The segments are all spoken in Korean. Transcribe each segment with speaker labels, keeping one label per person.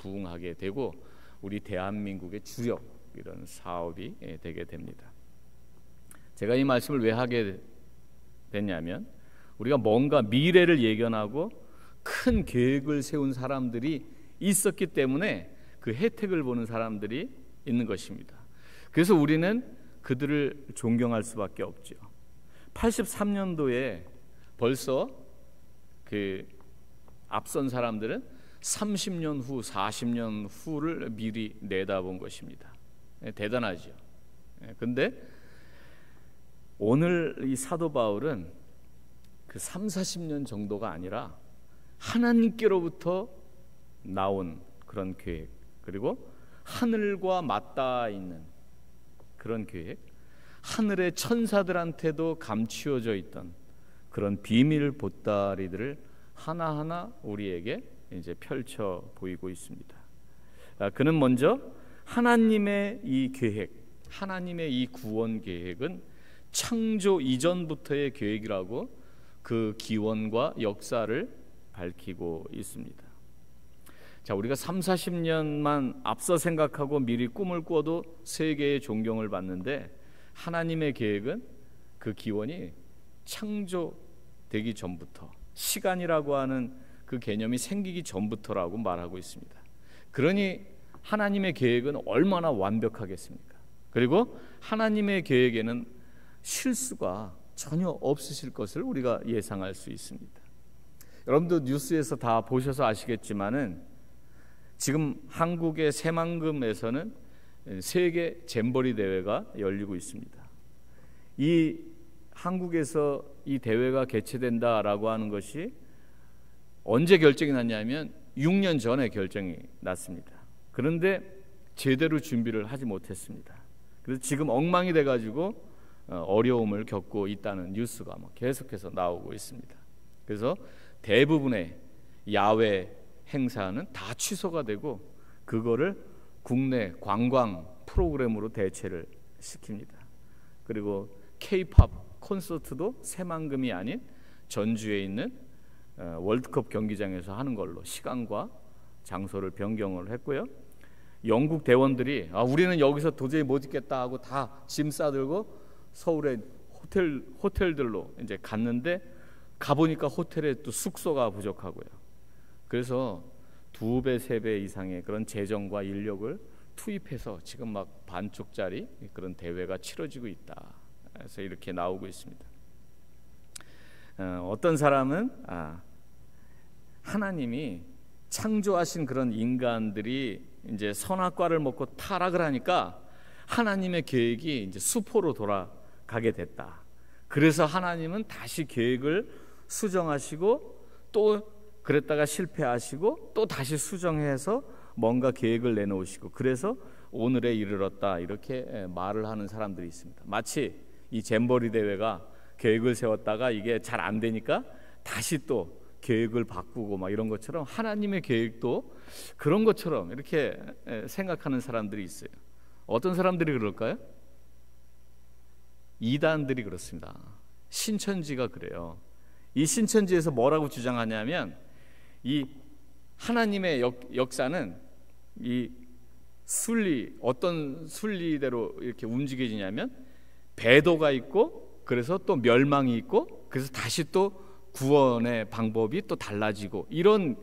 Speaker 1: 부응하게 되고 우리 대한민국의 주력 이런 사업이 되게 됩니다. 제가 이 말씀을 왜 하게 됐냐면 우리가 뭔가 미래를 예견하고 큰 계획을 세운 사람들이 있었기 때문에 그 혜택을 보는 사람들이 있는 것입니다. 그래서 우리는 그들을 존경할 수밖에 없죠. 83년도에 벌써 그 앞선 사람들은 30년 후, 40년 후를 미리 내다본 것입니다. 대단하죠. 근데 오늘 이 사도 바울은 그 3, 40년 정도가 아니라 하나님께로부터 나온 그런 계획, 그리고 하늘과 맞닿아 있는 그런 계획, 하늘의 천사들한테도 감추어져 있던 그런 비밀 보따리들을 하나하나 우리에게 이제 펼쳐 보이고 있습니다. 그는 먼저 하나님의 이 계획, 하나님의 이 구원 계획은 창조 이전부터의 계획이라고 그 기원과 역사를 밝히고 있습니다. 자, 우리가 3, 40년만 앞서 생각하고 미리 꿈을 꿔도 세계의 존경을 받는데 하나님의 계획은 그 기원이 창조되기 전부터, 시간이라고 하는 그 개념이 생기기 전부터라고 말하고 있습니다. 그러니 하나님의 계획은 얼마나 완벽하겠습니까? 그리고 하나님의 계획에는 실수가 전혀 없으실 것을 우리가 예상할 수 있습니다. 여러분도 뉴스에서 다 보셔서 아시겠지만은 지금 한국의 새만금에서는 세계 잼버리 대회가 열리고 있습니다. 이 한국에서 이 대회가 개최된다라고 하는 것이 언제 결정이 났냐면 6년 전에 결정이 났습니다. 그런데 제대로 준비를 하지 못했습니다. 그래서 지금 엉망이 돼가지고 어려움을 겪고 있다는 뉴스가 계속해서 나오고 있습니다. 그래서 대부분의 야외 행사는 다 취소가 되고 그거를 국내 관광 프로그램으로 대체를 시킵니다. 그리고 K-팝 콘서트도 새만금이 아닌 전주에 있는 월드컵 경기장에서 하는 걸로 시간과 장소를 변경을 했고요. 영국 대원들이 우리는 여기서 도저히 못 있겠다 하고 다 짐 싸들고 서울의 호텔들로 이제 갔는데 가보니까 호텔에 또 숙소가 부족하고요. 그래서 2배, 3배 이상의 그런 재정과 인력을 투입해서 지금 막 반쪽짜리 그런 대회가 치러지고 있다. 그래서 이렇게 나오고 있습니다. 어떤 사람은 하나님이 창조하신 그런 인간들이 이제 선악과를 먹고 타락을 하니까 하나님의 계획이 이제 수포로 돌아가게 됐다. 그래서 하나님은 다시 계획을 수정하시고 또 그랬다가 실패하시고 또 다시 수정해서 뭔가 계획을 내놓으시고 그래서 오늘에 이르렀다 이렇게 말을 하는 사람들이 있습니다. 마치 이 잼버리 대회가 계획을 세웠다가 이게 잘 안 되니까 다시 또 계획을 바꾸고 막 이런 것처럼 하나님의 계획도 그런 것처럼 이렇게 생각하는 사람들이 있어요. 어떤 사람들이 그럴까요? 이단들이 그렇습니다. 신천지가 그래요. 이 신천지에서 뭐라고 주장하냐면 이 하나님의 역사는 이 순리, 어떤 순리대로 이렇게 움직여지냐면 배도가 있고 그래서 또 멸망이 있고 그래서 다시 또 구원의 방법이 또 달라지고 이런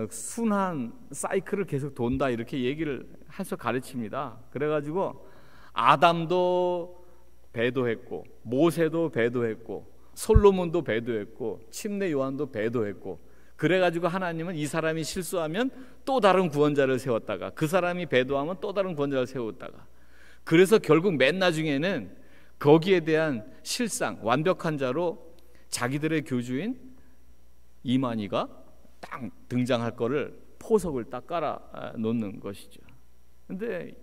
Speaker 1: 순환 사이클을 계속 돈다 이렇게 얘기를 해서 가르칩니다. 그래가지고 아담도 배도했고 모세도 배도했고 솔로몬도 배도했고 침례 요한도 배도했고 그래가지고 하나님은 이 사람이 실수하면 또 다른 구원자를 세웠다가 그 사람이 배도하면 또 다른 구원자를 세웠다가 그래서 결국 맨 나중에는 거기에 대한 실상 완벽한 자로 자기들의 교주인 이만희가 딱 등장할 거를 포석을 딱 깔아 놓는 것이죠. 근데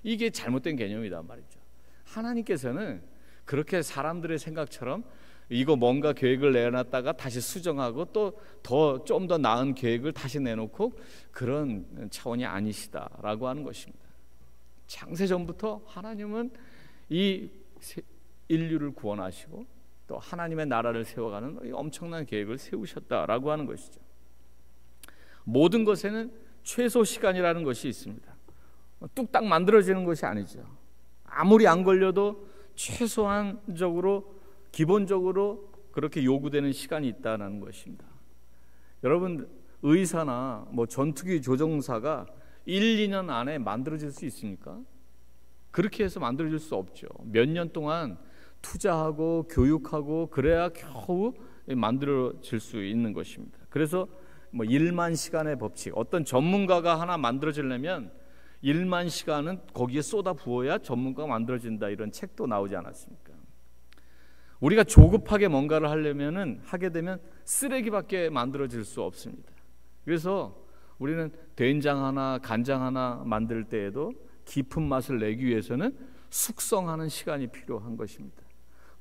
Speaker 1: 이게 잘못된 개념이란 말이죠. 하나님께서는 그렇게 사람들의 생각처럼 이거 뭔가 계획을 내놨다가 다시 수정하고 또 좀 더 나은 계획을 다시 내놓고 그런 차원이 아니시다라고 하는 것입니다. 창세전부터 하나님은 이 인류를 구원하시고 또 하나님의 나라를 세워가는 엄청난 계획을 세우셨다라고 하는 것이죠. 모든 것에는 최소 시간이라는 것이 있습니다. 뚝딱 만들어지는 것이 아니죠. 아무리 안 걸려도 최소한적으로 기본적으로 그렇게 요구되는 시간이 있다는 것입니다. 여러분, 의사나 전투기 조종사가 1, 2년 안에 만들어질 수 있습니까? 그렇게 해서 만들어질 수 없죠. 몇 년 동안 투자하고 교육하고 그래야 겨우 만들어질 수 있는 것입니다. 그래서 1만 시간의 법칙, 어떤 전문가가 하나 만들어지려면 1만 시간은 거기에 쏟아 부어야 전문가가 만들어진다, 이런 책도 나오지 않았습니까? 우리가 조급하게 뭔가를 하게 되면 쓰레기밖에 만들어질 수 없습니다. 그래서 우리는 된장 하나, 간장 하나 만들 때에도 깊은 맛을 내기 위해서는 숙성하는 시간이 필요한 것입니다.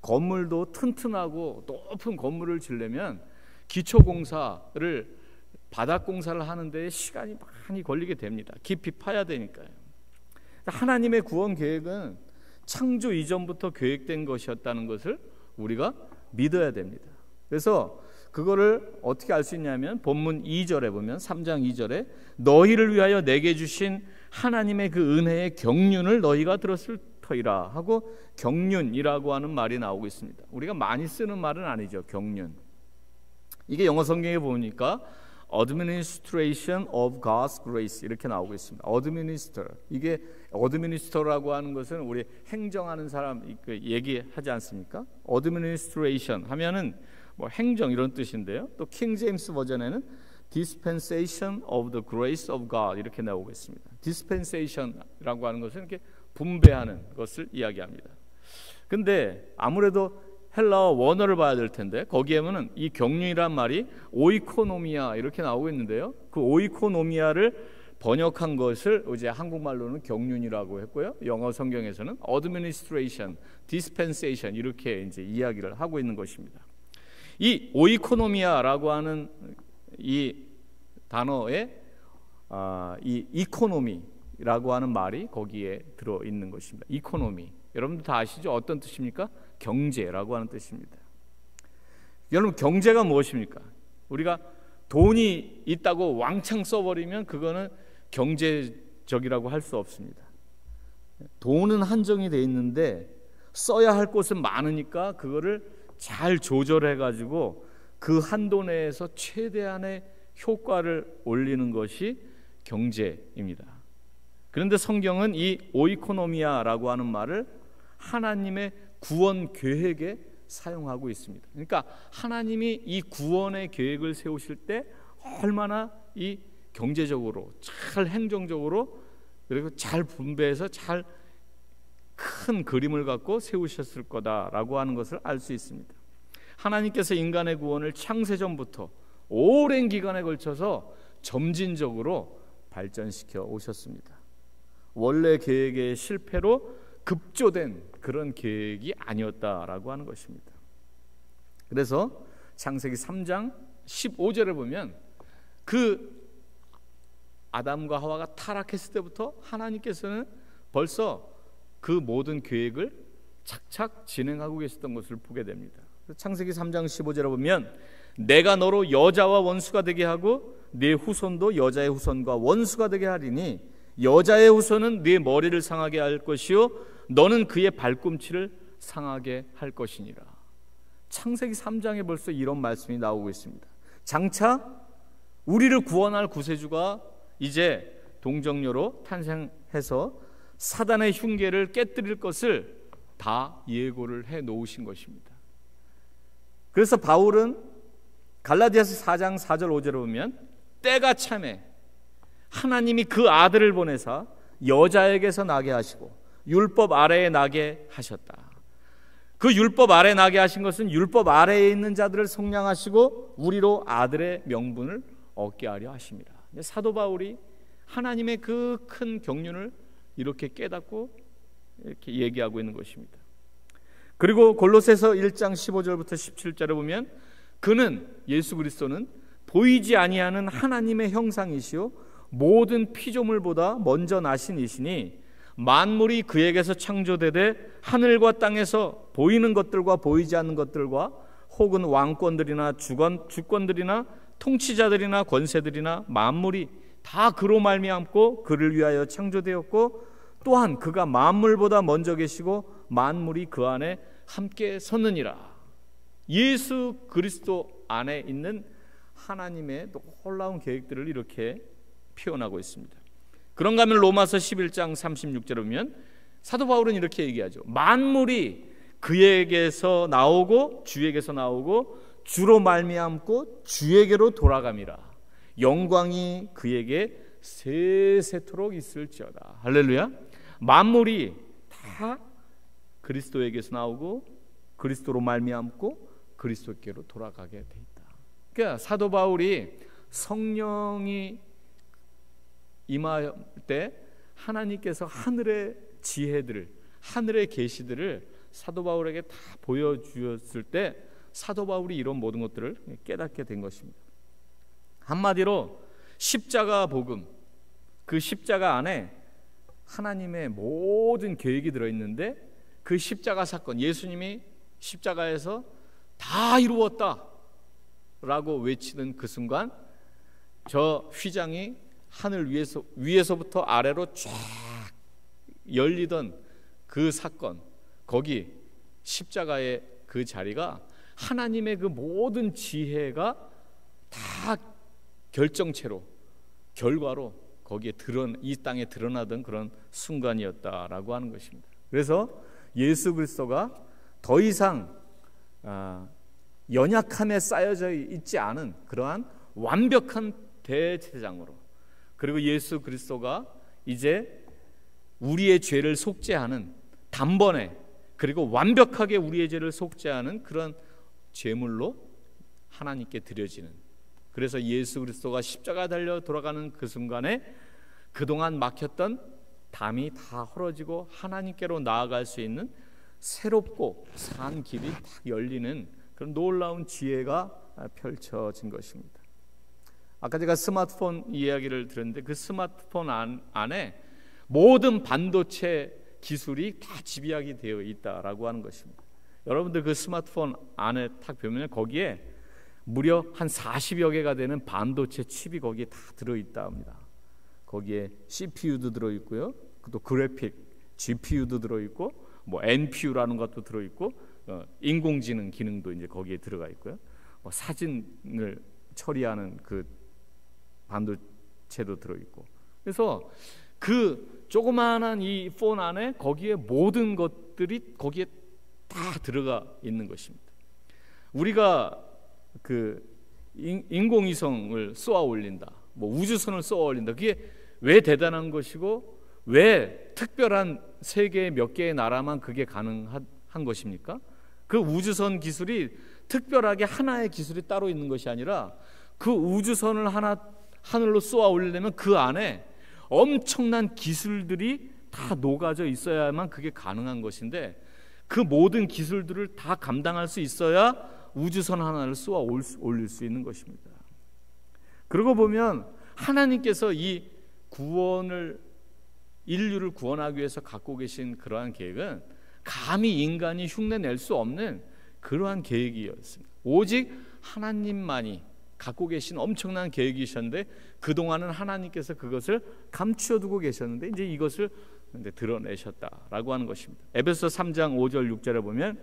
Speaker 1: 건물도 튼튼하고 높은 건물을 지으려면 기초공사를, 바닥공사를 하는 데 시간이 많이 걸리게 됩니다. 깊이 파야 되니까요. 하나님의 구원 계획은 창조 이전부터 계획된 것이었다는 것을 우리가 믿어야 됩니다. 그래서 그거를 어떻게 알 수 있냐면 본문 2절에 보면, 3장 2절에 너희를 위하여 내게 주신 하나님의 그 은혜의 경륜을 너희가 들었을 터이라 하고, 경륜이라고 하는 말이 나오고 있습니다. 우리가 많이 쓰는 말은 아니죠. 경륜. 이게 영어 성경에 보니까 Administration of God's Grace 이렇게 나오고 있습니다. Administer, 이게 Administrator라고 하는 것은 우리 행정하는 사람 얘기하지 않습니까? Administration 하면은 행정 이런 뜻인데요. 또 킹 제임스 버전에는 Dispensation of the Grace of God 이렇게 나오고 있습니다. Dispensation이라고 하는 것은 이렇게 분배하는 것을 이야기합니다. 근데 아무래도 헬라어 원어를 봐야 될 텐데 거기에는 이 경륜이란 말이 오이코노미아 이렇게 나오고 있는데요. 그 오이코노미아를 번역한 것을 이제 한국말로는 경륜이라고 했고요. 영어 성경에서는 administration, dispensation 이렇게 이제 이야기를 하고 있는 것입니다. 이 오이코노미아라고 하는 이 단어에 이 이코노미라고 하는 말이 거기에 들어 있는 것입니다. 이코노미. 여러분들 다 아시죠? 어떤 뜻입니까? 경제라고 하는 뜻입니다. 여러분, 경제가 무엇입니까? 우리가 돈이 있다고 왕창 써버리면 그거는 경제적이라고 할 수 없습니다. 돈은 한정이 돼 있는데 써야 할 곳은 많으니까 그거를 잘 조절해 가지고 그 한도 내에서 최대한의 효과를 올리는 것이 경제입니다. 그런데 성경은 이 오이코노미아라고 하는 말을 하나님의 구원 계획에 사용하고 있습니다. 그러니까 하나님이 이 구원의 계획을 세우실 때 얼마나 이 경제적으로 잘 행정적으로 그리고 잘 분배해서 잘 큰 그림을 갖고 세우셨을 거다라고 하는 것을 알 수 있습니다. 하나님께서 인간의 구원을 창세전부터 오랜 기간에 걸쳐서 점진적으로 발전시켜 오셨습니다. 원래 계획의 실패로 급조된 그런 계획이 아니었다라고 하는 것입니다. 그래서 창세기 3장 15절에 보면 그 아담과 하와가 타락했을 때부터 하나님께서는 벌써 그 모든 계획을 착착 진행하고 계셨던 것을 보게 됩니다. 창세기 3장 15절에 보면 내가 너로 여자와 원수가 되게 하고 네 후손도 여자의 후손과 원수가 되게 하리니 여자의 후손은 네 머리를 상하게 할 것이요 너는 그의 발꿈치를 상하게 할 것이니라. 창세기 3장에 벌써 이런 말씀이 나오고 있습니다. 장차 우리를 구원할 구세주가 이제 동정녀로 탄생해서 사단의 흉계를 깨뜨릴 것을 다 예고를 해 놓으신 것입니다. 그래서 바울은 갈라디아서 4장 4절 5절에 보면 때가 참에 하나님이 그 아들을 보내사 여자에게서 나게 하시고 율법 아래에 나게 하셨다. 그 율법 아래에 나게 하신 것은 율법 아래에 있는 자들을 속량하시고 우리로 아들의 명분을 얻게 하려 하십니다. 사도 바울이 하나님의 그 큰 경륜을 이렇게 깨닫고 이렇게 얘기하고 있는 것입니다. 그리고 골로새서 1장 15절부터 17절에 보면 그는 예수 그리스도는 보이지 아니하는 하나님의 형상이시요 모든 피조물보다 먼저 나신 이시니 만물이 그에게서 창조되되 하늘과 땅에서 보이는 것들과 보이지 않는 것들과 혹은 왕권들이나 주권들이나 통치자들이나 권세들이나 만물이 다 그로 말미암고 그를 위하여 창조되었고 또한 그가 만물보다 먼저 계시고 만물이 그 안에 함께 섰느니라. 예수 그리스도 안에 있는 하나님의 놀라운 계획들을 이렇게 표현하고 있습니다. 그런가 하면 로마서 11장 36절에 보면 사도 바울은 이렇게 얘기하죠. 만물이 그에게서 나오고 주에게서 나오고 주로 말미암고 주에게로 돌아감이라. 영광이 그에게 세세토록 있을지어다. 할렐루야. 만물이 다 그리스도에게서 나오고 그리스도로 말미암고 그리스도께로 돌아가게 돼 있다. 그러니까 사도 바울이 성령이 임할 때 하나님께서 하늘의 지혜들을, 하늘의 계시들을 사도 바울에게 다 보여주었을 때 사도 바울이 이런 모든 것들을 깨닫게 된 것입니다. 한마디로 십자가 복음, 그 십자가 안에 하나님의 모든 계획이 들어있는데 그 십자가 사건, 예수님이 십자가에서 다 이루었다 라고 외치는 그 순간 저 휘장이 하늘 위에서부터 아래로 쫙 열리던 그 사건, 거기 십자가의 그 자리가 하나님의 그 모든 지혜가 다 결정체로, 결과로 거기에 이 땅에 드러나던 그런 순간이었다라고 하는 것입니다. 그래서 예수 그리스도가 더 이상 연약함에 쌓여져 있지 않은 그러한 완벽한 대제사장으로, 그리고 예수 그리스도가 이제 우리의 죄를 속죄하는 단번에 그리고 완벽하게 우리의 죄를 속죄하는 그런 제물로 하나님께 드려지는, 그래서 예수 그리스도가 십자가에 달려 돌아가는 그 순간에 그동안 막혔던 담이 다 헐어지고 하나님께로 나아갈 수 있는 새롭고 산 길이 딱 열리는 그런 놀라운 지혜가 펼쳐진 것입니다. 아까 제가 스마트폰 이야기를 들었는데 그 스마트폰 안에 모든 반도체 기술이 다 집약이 되어 있다라고 하는 것입니다. 여러분들 그 스마트폰 안에 딱 보면 거기에 무려 한 40여 개가 되는 반도체 칩이 거기에 다 들어있다 합니다. 거기에 CPU도 들어있고요, 또 그래픽 GPU도 들어있고, 뭐 NPU라는 것도 들어있고, 인공지능 기능도 이제 거기에 들어가 있고요, 뭐 사진을 처리하는 그 반도체도 들어있고, 그래서 그 조그마한 이 폰 안에 거기에 모든 것들이 거기에 다 들어가 있는 것입니다. 우리가 그 인공위성을 쏘아 올린다, 뭐 우주선을 쏘아 올린다, 그게 왜 대단한 것이고 왜 특별한 세계 몇 개의 나라만 그게 가능한 것입니까? 그 우주선 기술이 특별하게 하나의 기술이 따로 있는 것이 아니라 그 우주선을 하늘로 쏘아 올리려면 그 안에 엄청난 기술들이 다 녹아져 있어야만 그게 가능한 것인데, 그 모든 기술들을 다 감당할 수 있어야 우주선 하나를 쏘아 올릴 수 있는 것입니다. 그러고 보면 하나님께서 이 인류를 구원하기 위해서 갖고 계신 그러한 계획은 감히 인간이 흉내낼 수 없는 그러한 계획이었습니다. 오직 하나님만이 갖고 계신 엄청난 계획이셨는데 그동안은 하나님께서 그것을 감추어두고 계셨는데 이제 이것을 드러내셨다라고 하는 것입니다. 에베소 3장 5절 6절에 보면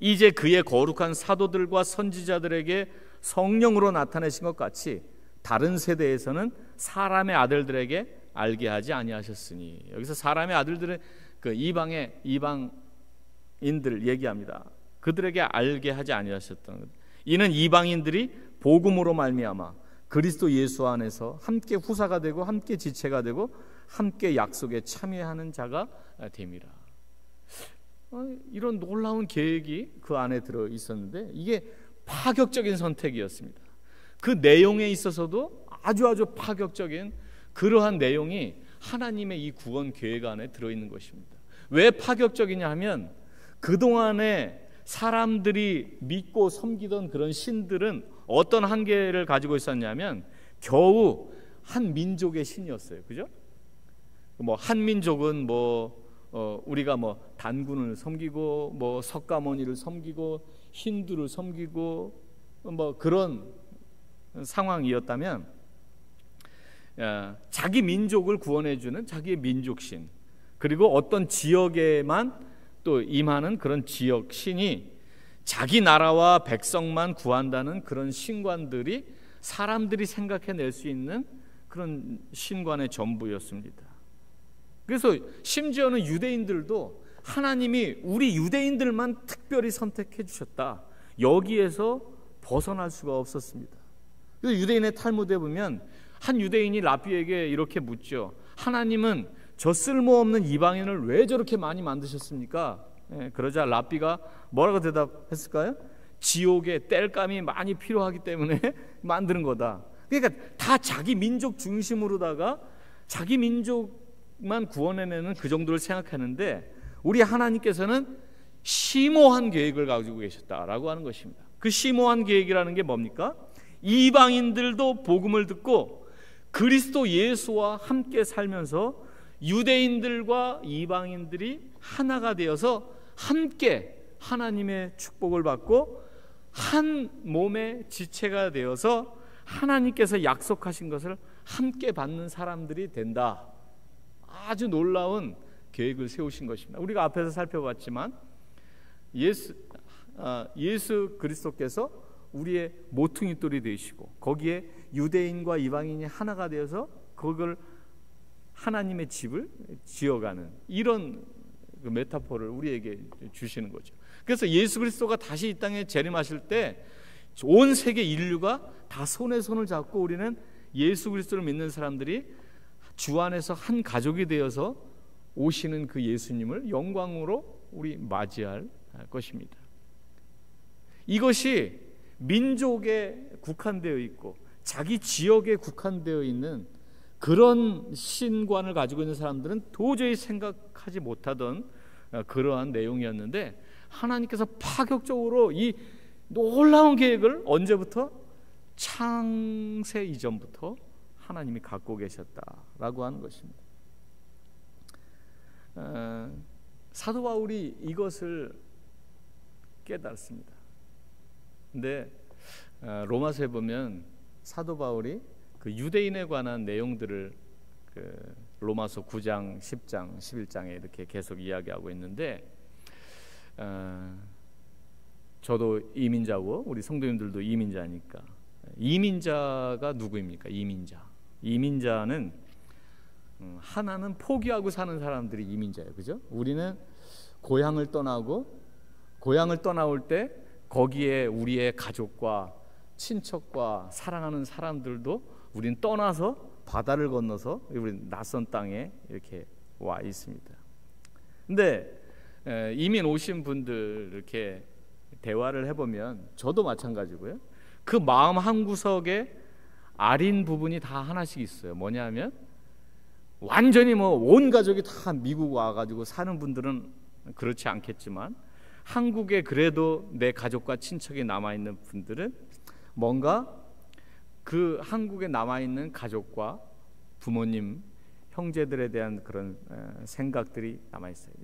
Speaker 1: 이제 그의 거룩한 사도들과 선지자들에게 성령으로 나타내신 것 같이 다른 세대에서는 사람의 아들들에게 알게 하지 아니하셨으니, 여기서 사람의 아들들은 그 이방인들 얘기합니다. 그들에게 알게 하지 아니하셨던 것. 이는 이방인들이 복음으로 말미암아 그리스도 예수 안에서 함께 후사가 되고 함께 지체가 되고 함께 약속에 참여하는 자가 됨이라. 이런 놀라운 계획이 그 안에 들어 있었는데 이게 파격적인 선택이었습니다. 그 내용에 있어서도 아주 파격적인 그러한 내용이 하나님의 이 구원 계획 안에 들어있는 것입니다. 왜 파격적이냐 하면 그동안에 사람들이 믿고 섬기던 그런 신들은 어떤 한계를 가지고 있었냐면 겨우 한 민족의 신이었어요. 그죠? 뭐 한 민족은 우리가 뭐 단군을 섬기고 뭐 석가모니를 섬기고 힌두를 섬기고 뭐 그런 상황이었다면, 자기 민족을 구원해주는 자기의 민족신, 그리고 어떤 지역에만 또 임하는 그런 지역신이 자기 나라와 백성만 구한다는 그런 신관들이 사람들이 생각해낼 수 있는 그런 신관의 전부였습니다. 그래서 심지어는 유대인들도 하나님이 우리 유대인들만 특별히 선택해 주셨다, 여기에서 벗어날 수가 없었습니다. 그래서 유대인의 탈무드에 보면 한 유대인이 랍비에게 이렇게 묻죠. 하나님은 저 쓸모없는 이방인을 왜 저렇게 많이 만드셨습니까? 그러자 랍비가 뭐라고 대답했을까요? 지옥에 땔감이 많이 필요하기 때문에 만드는 거다. 그러니까 다 자기 민족 중심으로다가 자기 민족만 구원해내는 그 정도를 생각하는데, 우리 하나님께서는 심오한 계획을 가지고 계셨다라고 하는 것입니다. 그 심오한 계획이라는 게 뭡니까? 이방인들도 복음을 듣고 그리스도 예수와 함께 살면서 유대인들과 이방인들이 하나가 되어서 함께 하나님의 축복을 받고 한 몸의 지체가 되어서 하나님께서 약속하신 것을 함께 받는 사람들이 된다. 아주 놀라운 계획을 세우신 것입니다. 우리가 앞에서 살펴봤지만 예수 그리스도께서 우리의 모퉁이돌이 되시고 거기에 유대인과 이방인이 하나가 되어서 그걸 하나님의 집을 지어가는 이런 그 메타포를 우리에게 주시는 거죠. 그래서 예수 그리스도가 다시 이 땅에 재림하실 때 온 세계 인류가 다 손에 손을 잡고 우리는 예수 그리스도를 믿는 사람들이 주 안에서 한 가족이 되어서 오시는 그 예수님을 영광으로 우리 맞이할 것입니다. 이것이 민족에 국한되어 있고 자기 지역에 국한되어 있는 그런 신관을 가지고 있는 사람들은 도저히 생각하지 못하던 그러한 내용이었는데, 하나님께서 파격적으로 이 놀라운 계획을 언제부터? 창세 이전부터 하나님이 갖고 계셨다라고 하는 것입니다. 사도 바울이 이것을 깨달았습니다. 근데 로마서에 보면 사도 바울이 그 유대인에 관한 내용들을 그 로마서 9장, 10장, 11장에 이렇게 계속 이야기하고 있는데, 저도 이민자고 우리 성도님들도 이민자니까, 이민자가 누구입니까? 이민자는 하나는 포기하고 사는 사람들이 이민자예요. 그죠? 우리는 고향을 떠나올 때 거기에 우리의 가족과 친척과 사랑하는 사람들도 우리는 떠나서 바다를 건너서 우리 낯선 땅에 이렇게 와 있습니다. 근데 이민 오신 분들 이렇게 대화를 해보면 저도 마찬가지고요. 그 마음 한구석에 아린 부분이 다 하나씩 있어요. 뭐냐면 완전히 온 가족이 다 미국 와가지고 사는 분들은 그렇지 않겠지만, 한국에 그래도 내 가족과 친척이 남아있는 분들은 뭔가 그 한국에 남아있는 가족과 부모님, 형제들에 대한 그런 생각들이 남아있어요.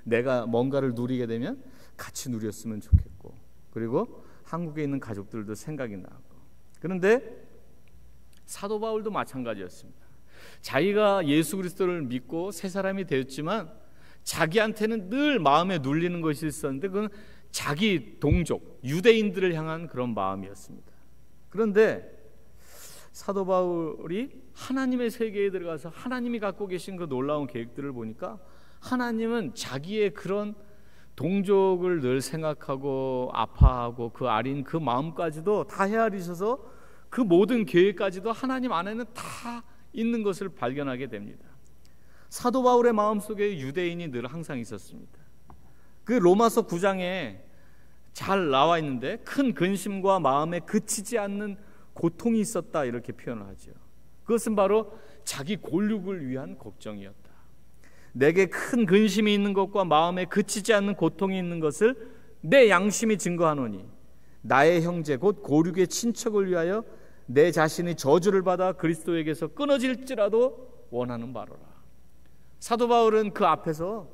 Speaker 1: 내가 뭔가를 누리게 되면 같이 누렸으면 좋겠고, 그리고 한국에 있는 가족들도 생각이 나고. 그런데 사도 바울도 마찬가지였습니다. 자기가 예수 그리스도를 믿고 새 사람이 되었지만 자기한테는 늘 마음에 눌리는 것이 있었는데, 그건 자기 동족 유대인들을 향한 그런 마음이었습니다. 그런데 사도 바울이 하나님의 세계에 들어가서 하나님이 갖고 계신 그 놀라운 계획들을 보니까, 하나님은 자기의 그런 동족을 늘 생각하고 아파하고 그 아린 그 마음까지도 다 헤아리셔서 그 모든 계획까지도 하나님 안에는 다 있는 것을 발견하게 됩니다. 사도 바울의 마음속에 유대인이 늘 항상 있었습니다. 그 로마서 9장에 잘 나와 있는데, 큰 근심과 마음에 그치지 않는 고통이 있었다 이렇게 표현을 하죠. 그것은 바로 자기 골육을 위한 걱정이었다. 내게 큰 근심이 있는 것과 마음에 그치지 않는 고통이 있는 것을 내 양심이 증거하노니, 나의 형제 곧 고륙의 친척을 위하여 내 자신이 저주를 받아 그리스도에게서 끊어질지라도 원하는 바로라. 사도 바울은 그 앞에서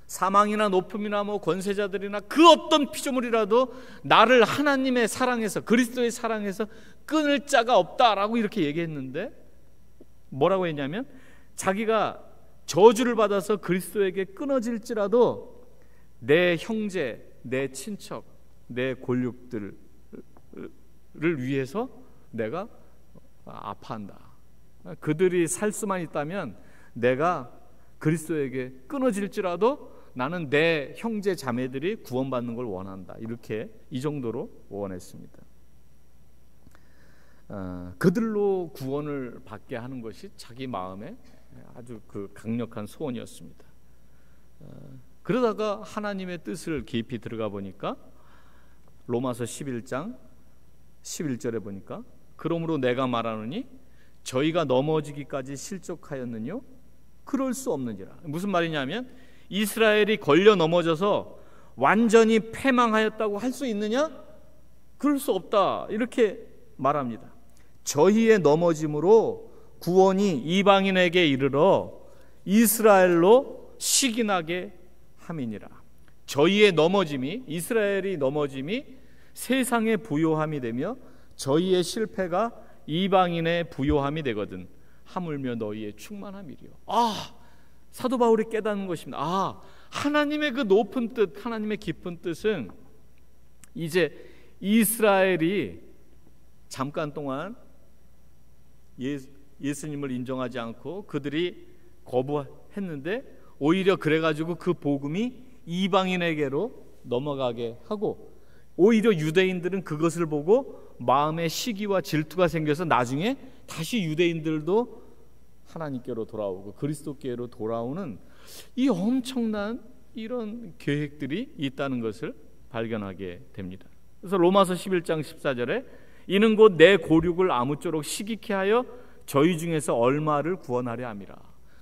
Speaker 1: 사망이나 높음이나 권세자들이나 그 어떤 피조물이라도 나를 하나님의 사랑에서, 그리스도의 사랑에서 끊을 자가 없다라고 이렇게 얘기했는데, 뭐라고 했냐면 자기가 저주를 받아서 그리스도에게 끊어질지라도 내 형제, 내 친척, 내 골육들을 위해서 내가 아파한다. 그들이 살 수만 있다면 내가 그리스도에게 끊어질지라도 나는 내 형제 자매들이 구원받는 걸 원한다. 이렇게 이 정도로 원했습니다. 그들로 구원을 받게 하는 것이 자기 마음에 아주 그 강력한 소원이었습니다. 그러다가 하나님의 뜻을 깊이 들어가 보니까 로마서 11장 11절에 보니까 그러므로 내가 말하노니 저희가 넘어지기까지 실족하였느뇨? 그럴 수 없느니라. 무슨 말이냐면 이스라엘이 걸려 넘어져서 완전히 패망하였다고 할 수 있느냐? 그럴 수 없다. 이렇게 말합니다. 저희의 넘어짐으로 구원이 이방인에게 이르러 이스라엘로 시기나게 함이니라. 저희의 넘어짐이, 이스라엘이 넘어짐이 세상의 부요함이 되며 저희의 실패가 이방인의 부요함이 되거든 하물며 너희의 충만함이리요. 사도 바울이 깨닫는 것입니다. 하나님의 그 높은 뜻, 하나님의 깊은 뜻은 이제 이스라엘이 잠깐 동안 예수님을 인정하지 않고 그들이 거부했는데 오히려 그래가지고 그 복음이 이방인에게로 넘어가게 하고 오히려 유대인들은 그것을 보고 마음에 시기와 질투가 생겨서 나중에 다시 유대인들도 하나님께로 돌아오고 그리스도께로 돌아오는 이 엄청난 이런 계획들이 있다는 것을 발견하게 됩니다. 그래서 로마서 11장 14절에 이는 곧 내 고륙을 아무쪼록 시기케 하여 저희 중에서 얼마를 구원하려 함이라.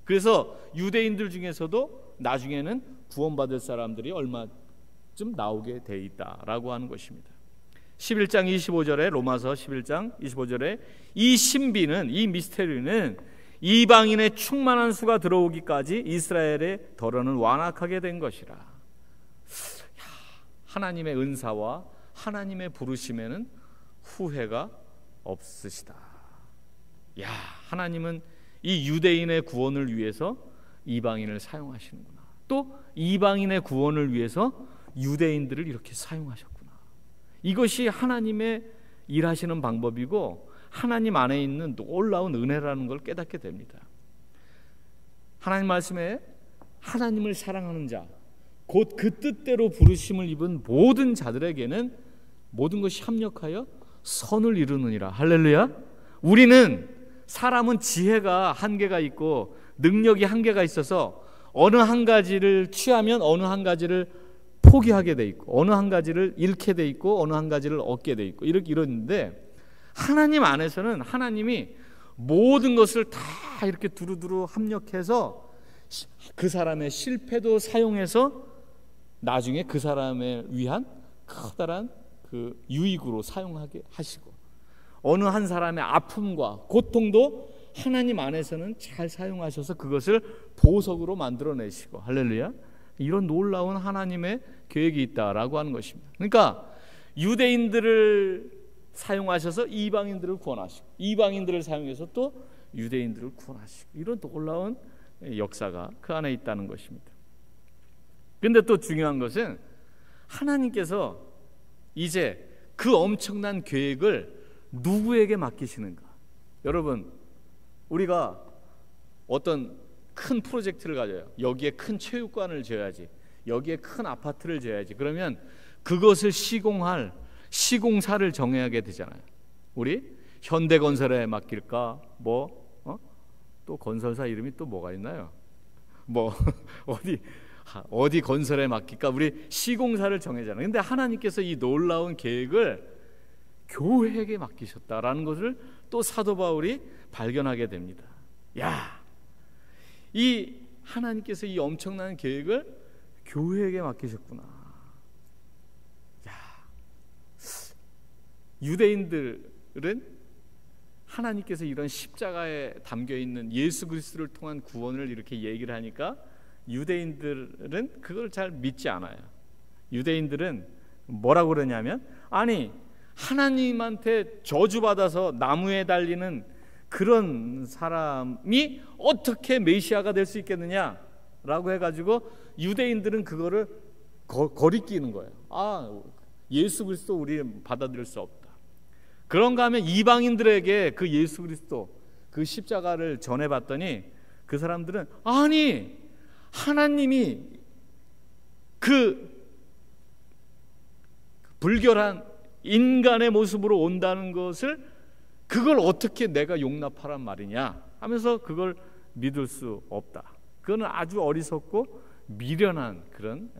Speaker 1: 그래서 유대인들 중에서도 나중에는 구원받을 사람들이 얼마쯤 나오게 돼 있다라고 하는 것입니다. 11장 25절에 로마서 11장 25절에 이 신비는, 이 미스테리는 이방인의 충만한 수가 들어오기까지 이스라엘의 덜어는 완악하게 된 것이라. 하나님의 은사와 하나님의 부르심에는 후회가 없으시다. 하나님은 이 유대인의 구원을 위해서 이방인을 사용하시는구나. 또 이방인의 구원을 위해서 유대인들을 이렇게 사용하셨구나. 이것이 하나님의 일하시는 방법이고 하나님 안에 있는 놀라운 은혜라는 걸 깨닫게 됩니다. 하나님 말씀에 하나님을 사랑하는 자, 곧 그 뜻대로 부르심을 입은 모든 자들에게는 모든 것이 합력하여 선을 이루느니라. 할렐루야. 사람은 지혜가 한계가 있고 능력이 한계가 있어서 어느 한 가지를 취하면 어느 한 가지를 포기하게 돼 있고 어느 한 가지를 잃게 돼 있고 어느 한 가지를 얻게 돼 있고 이러는데 하나님 안에서는 하나님이 모든 것을 다 이렇게 두루두루 합력해서 그 사람의 실패도 사용해서 나중에 그 사람을 위한 커다란 그 유익으로 사용하게 하시고 어느 한 사람의 아픔과 고통도 하나님 안에서는 잘 사용하셔서 그것을 보석으로 만들어내시고 할렐루야. 이런 놀라운 하나님의 계획이 있다라고 하는 것입니다. 그러니까 유대인들을 사용하셔서 이방인들을 구원하시고 이방인들을 사용해서 또 유대인들을 구원하시고 이런 놀라운 역사가 그 안에 있다는 것입니다. 그런데 또 중요한 것은 하나님께서 이제 그 엄청난 계획을 누구에게 맡기시는가? 여러분, 우리가 어떤 큰 프로젝트를 가져요. 여기에 큰 체육관을 지어야지, 여기에 큰 아파트를 지어야지. 그러면 그것을 시공할 시공사를 정해야게 되잖아요. 우리 현대건설에 맡길까? 또 건설사 이름이 또 뭐가 있나요? 어디 건설에 맡길까? 우리 시공사를 정하잖아요. 근데 하나님께서 이 놀라운 계획을 교회에게 맡기셨다라는 것을 또 사도 바울이 발견하게 됩니다. 이 하나님께서 이 엄청난 계획을 교회에게 맡기셨구나. 유대인들은 하나님께서 이런 십자가에 담겨있는 예수 그리스도를 통한 구원을 이렇게 얘기를 하니까 유대인들은 그걸 잘 믿지 않아요. 유대인들은 뭐라고 그러냐면 아니 하나님한테 저주받아서 나무에 달리는 그런 사람이 어떻게 메시아가 될 수 있겠느냐라고 해가지고 유대인들은 그거를 거리끼는 거예요. 예수 그리스도 우리 받아들일 수 없다. 그런가 하면 이방인들에게 그 예수 그리스도 그 십자가를 전해봤더니 그 사람들은 아니 하나님이 그 불결한 인간의 모습으로 온다는 것을 그걸 어떻게 내가 용납하란 말이냐 하면서 그걸 믿을 수 없다. 그거는 아주 어리석고 미련한 그런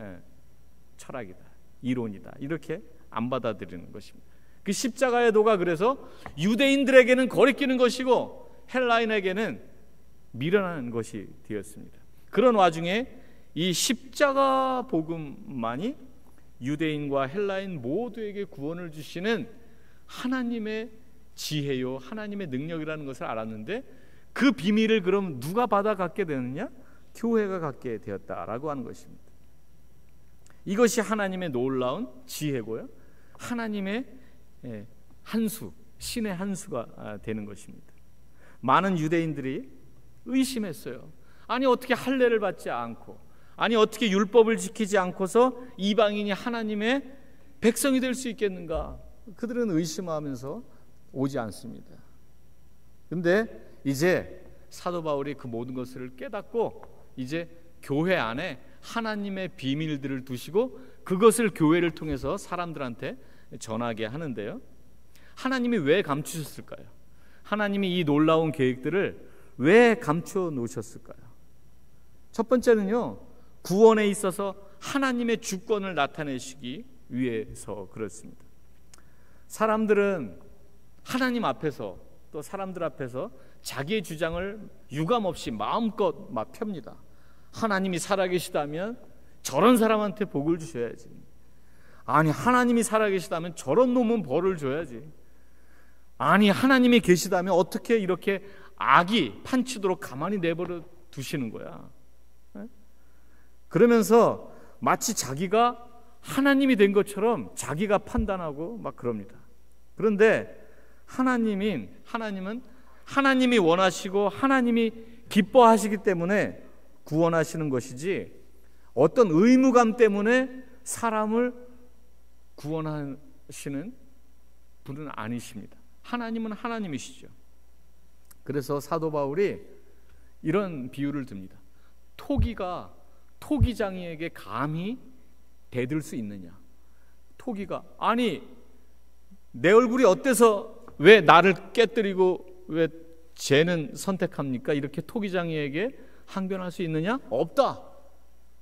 Speaker 1: 철학이다, 이론이다, 이렇게 안 받아들이는 것입니다. 그 십자가의 도가 그래서 유대인들에게는 거리끼는 것이고 헬라인에게는 미련한 것이 되었습니다. 그런 와중에 이 십자가 복음만이 유대인과 헬라인 모두에게 구원을 주시는 하나님의 지혜요, 하나님의 능력이라는 것을 알았는데 그 비밀을 그럼 누가 받아갖게 되느냐? 교회가 갖게 되었다라고 하는 것입니다. 이것이 하나님의 놀라운 지혜고요, 하나님의 한수, 신의 한수가 되는 것입니다. 많은 유대인들이 의심했어요. 아니 어떻게 할례를 받지 않고, 아니 어떻게 율법을 지키지 않고서 이방인이 하나님의 백성이 될 수 있겠는가? 그들은 의심하면서 오지 않습니다. 그런데 이제 사도 바울이 그 모든 것을 깨닫고 이제 교회 안에 하나님의 비밀들을 두시고 그것을 교회를 통해서 사람들한테 전하게 하는데요, 하나님이 왜 감추셨을까요? 하나님이 이 놀라운 계획들을 왜 감춰 놓으셨을까요? 첫 번째는요, 구원에 있어서 하나님의 주권을 나타내시기 위해서 그렇습니다. 사람들은 하나님 앞에서 또 사람들 앞에서 자기의 주장을 유감없이 마음껏 막 펴니다. 하나님이 살아계시다면 저런 사람한테 복을 주셔야지. 아니 하나님이 살아계시다면 저런 놈은 벌을 줘야지. 아니 하나님이 계시다면 어떻게 이렇게 악이 판치도록 가만히 내버려 두시는 거야. 그러면서 마치 자기가 하나님이 된 것처럼 자기가 판단하고 막 그럽니다. 그런데 하나님은 하나님이 원하시고 하나님이 기뻐하시기 때문에 구원하시는 것이지 어떤 의무감 때문에 사람을 구원하시는 분은 아니십니다. 하나님은 하나님이시죠. 그래서 사도 바울이 이런 비유를 듭니다. 토기가 토기장이에게 감히 대들 수 있느냐? 토기가 아니 내 얼굴이 어때서 왜 나를 깨뜨리고 왜 쟤는 선택합니까? 이렇게 토기장이에게 항변할 수 있느냐? 없다.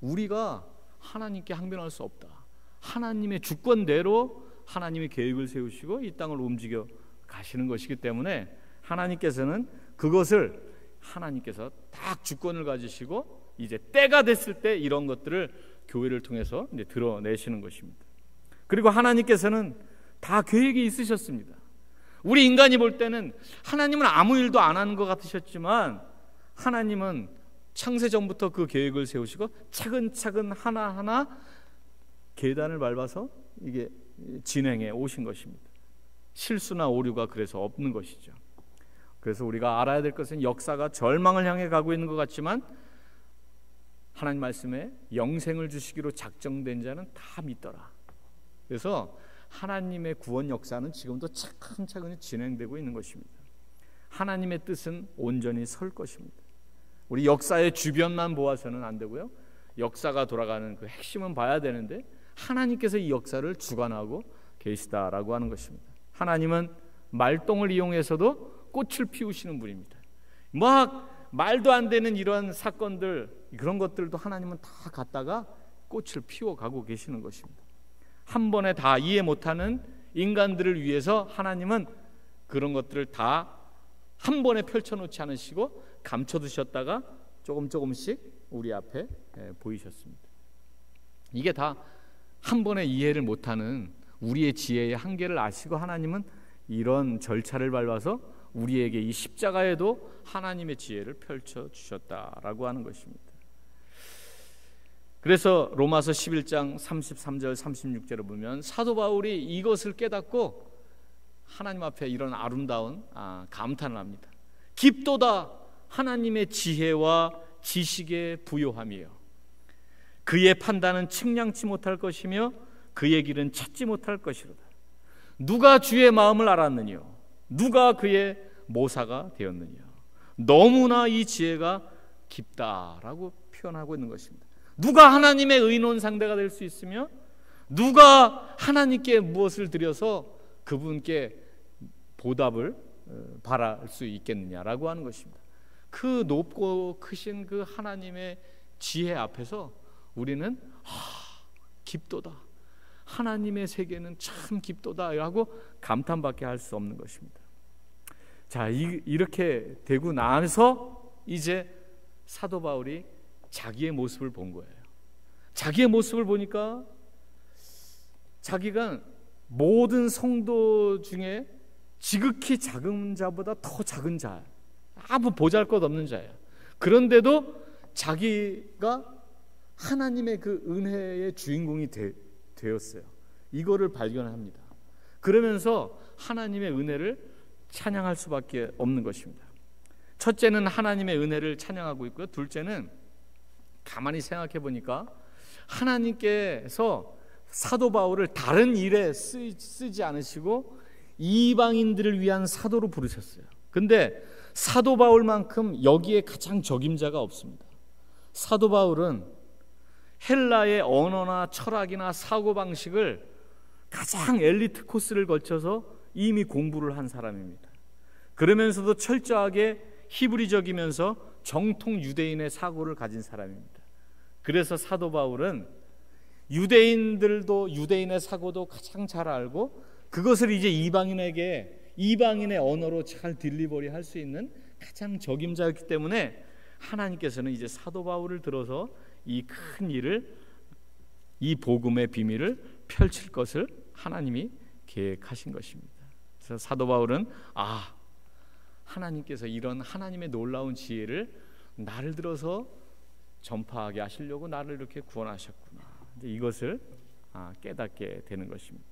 Speaker 1: 우리가 하나님께 항변할 수 없다. 하나님의 주권대로 하나님이 계획을 세우시고 이 땅을 움직여 가시는 것이기 때문에 하나님께서는 그것을 하나님께서 딱 주권을 가지시고 이제 때가 됐을 때 이런 것들을 교회를 통해서 이제 드러내시는 것입니다. 그리고 하나님께서는 다 계획이 있으셨습니다. 우리 인간이 볼 때는 하나님은 아무 일도 안 하는 것 같으셨지만 하나님은 창세 전부터 그 계획을 세우시고 차근차근 하나하나 계단을 밟아서 이게 진행해 오신 것입니다. 실수나 오류가 그래서 없는 것이죠. 그래서 우리가 알아야 될 것은 역사가 절망을 향해 가고 있는 것 같지만 하나님 말씀에 영생을 주시기로 작정된 자는 다 믿더라. 그래서 하나님의 구원 역사는 지금도 차근차근히 진행되고 있는 것입니다. 하나님의 뜻은 온전히 설 것입니다. 우리 역사의 주변만 보아서는 안 되고요, 역사가 돌아가는 그 핵심은 봐야 되는데 하나님께서 이 역사를 주관하고 계시다라고 하는 것입니다. 하나님은 말똥을 이용해서도 꽃을 피우시는 분입니다. 막 말도 안 되는 이런 사건들, 그런 것들도 하나님은 다 갖다가 꽃을 피워가고 계시는 것입니다. 한 번에 다 이해 못하는 인간들을 위해서 하나님은 그런 것들을 다 한 번에 펼쳐놓지 않으시고 감춰두셨다가 조금씩 우리 앞에 보이셨습니다. 이게 다 한 번에 이해를 못하는 우리의 지혜의 한계를 아시고 하나님은 이런 절차를 밟아서 우리에게 이 십자가에도 하나님의 지혜를 펼쳐주셨다라고 하는 것입니다. 그래서 로마서 11장 33절 36절을 보면 사도 바울이 이것을 깨닫고 하나님 앞에 이런 아름다운 감탄을 합니다. 깊도다 하나님의 지혜와 지식의 부요함이요. 그의 판단은 측량치 못할 것이며 그의 길은 찾지 못할 것이로다. 누가 주의 마음을 알았느냐? 누가 그의 모사가 되었느냐? 너무나 이 지혜가 깊다라고 표현하고 있는 것입니다. 누가 하나님의 의논 상대가 될 수 있으며 누가 하나님께 무엇을 드려서 그분께 보답을 바랄 수 있겠느냐라고 하는 것입니다. 그 높고 크신 그 하나님의 지혜 앞에서 우리는 깊도다, 하나님의 세계는 참 깊도다 라고 감탄밖에 할 수 없는 것입니다. 자, 이렇게 되고 나서 이제 사도 바울이 자기의 모습을 본 거예요. 자기의 모습을 보니까 자기가 모든 성도 중에 지극히 작은 자보다 더 작은 자, 아무 보잘것없는 자예요. 그런데도 자기가 하나님의 그 은혜의 주인공이 되었어요. 이거를 발견합니다. 그러면서 하나님의 은혜를 찬양할 수밖에 없는 것입니다. 첫째는 하나님의 은혜를 찬양하고 있고요. 둘째는 가만히 생각해 보니까 하나님께서 사도 바울을 다른 일에 쓰지 않으시고 이방인들을 위한 사도로 부르셨어요. 근데 사도 바울만큼 여기에 가장 적임자가 없습니다. 사도 바울은 헬라의 언어나 철학이나 사고방식을 가장 엘리트 코스를 거쳐서 이미 공부를 한 사람입니다. 그러면서도 철저하게 히브리적이면서 정통 유대인의 사고를 가진 사람입니다. 그래서 사도 바울은 유대인들도 유대인의 사고도 가장 잘 알고 그것을 이제 이방인에게 이방인의 언어로 잘 딜리버리 할 수 있는 가장 적임자였기 때문에 하나님께서는 이제 사도 바울을 들어서 이 큰 일을, 이 복음의 비밀을 펼칠 것을 하나님이 계획하신 것입니다. 그래서 사도 바울은 하나님께서 이런 하나님의 놀라운 지혜를 나를 들어서 전파하게 하시려고 나를 이렇게 구원하셨구나, 이것을 깨닫게 되는 것입니다.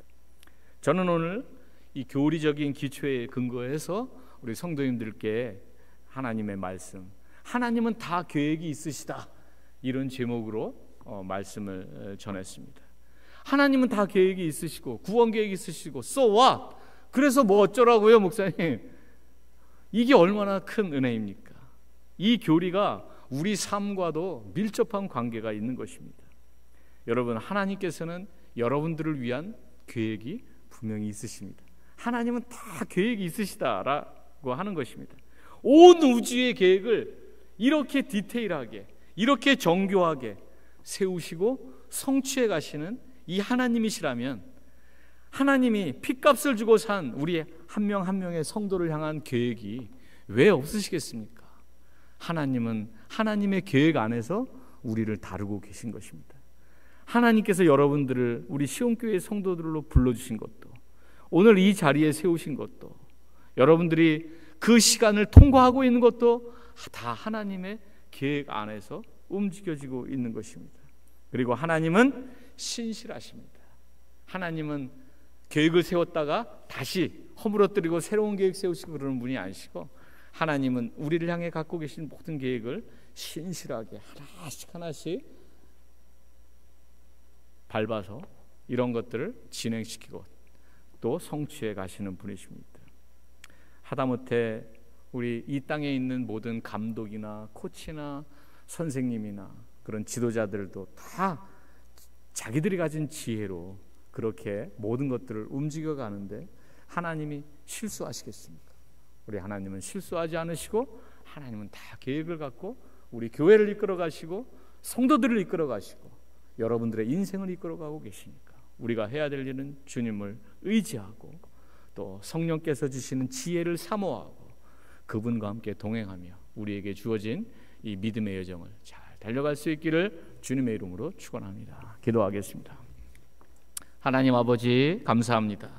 Speaker 1: 저는 오늘 이 교리적인 기초에 근거해서 우리 성도님들께 하나님의 말씀, 하나님은 다 계획이 있으시다, 이런 제목으로 말씀을 전했습니다. 하나님은 다 계획이 있으시고 구원 계획이 있으시고 so what? 그래서 뭐 어쩌라고요, 목사님? 이게 얼마나 큰 은혜입니까? 이 교리가 우리 삶과도 밀접한 관계가 있는 것입니다. 여러분, 하나님께서는 여러분들을 위한 계획이 분명히 있으십니다. 하나님은 다 계획이 있으시다라고 하는 것입니다. 온 우주의 계획을 이렇게 디테일하게, 이렇게 정교하게 세우시고 성취해 가시는 이 하나님이시라면, 하나님이 핏값을 주고 산 우리 한 명 한 명의 성도를 향한 계획이 왜 없으시겠습니까? 하나님은 하나님의 계획 안에서 우리를 다루고 계신 것입니다. 하나님께서 여러분들을 우리 시온교회 성도들로 불러주신 것도, 오늘 이 자리에 세우신 것도, 여러분들이 그 시간을 통과하고 있는 것도 다 하나님의 계획 안에서 움직여지고 있는 것입니다. 그리고 하나님은 신실하십니다. 하나님은 계획을 세웠다가 다시 허물어뜨리고 새로운 계획 세우시고 그러는 분이 아니시고, 하나님은 우리를 향해 갖고 계신 모든 계획을 신실하게 하나씩 하나씩 밟아서 이런 것들을 진행시키고 또 성취해 가시는 분이십니다. 하다못해 우리 이 땅에 있는 모든 감독이나 코치나 선생님이나 그런 지도자들도 다 자기들이 가진 지혜로 그렇게 모든 것들을 움직여 가는데 하나님이 실수하시겠습니까? 우리 하나님은 실수하지 않으시고, 하나님은 다 계획을 갖고 우리 교회를 이끌어 가시고 성도들을 이끌어 가시고 여러분들의 인생을 이끌어 가고 계시니까 우리가 해야 될 일은 주님을 의지하고 또 성령께서 주시는 지혜를 사모하고 그분과 함께 동행하며 우리에게 주어진 이 믿음의 여정을 잘 달려갈 수 있기를 주님의 이름으로 축원합니다. 기도하겠습니다. 하나님 아버지, 감사합니다.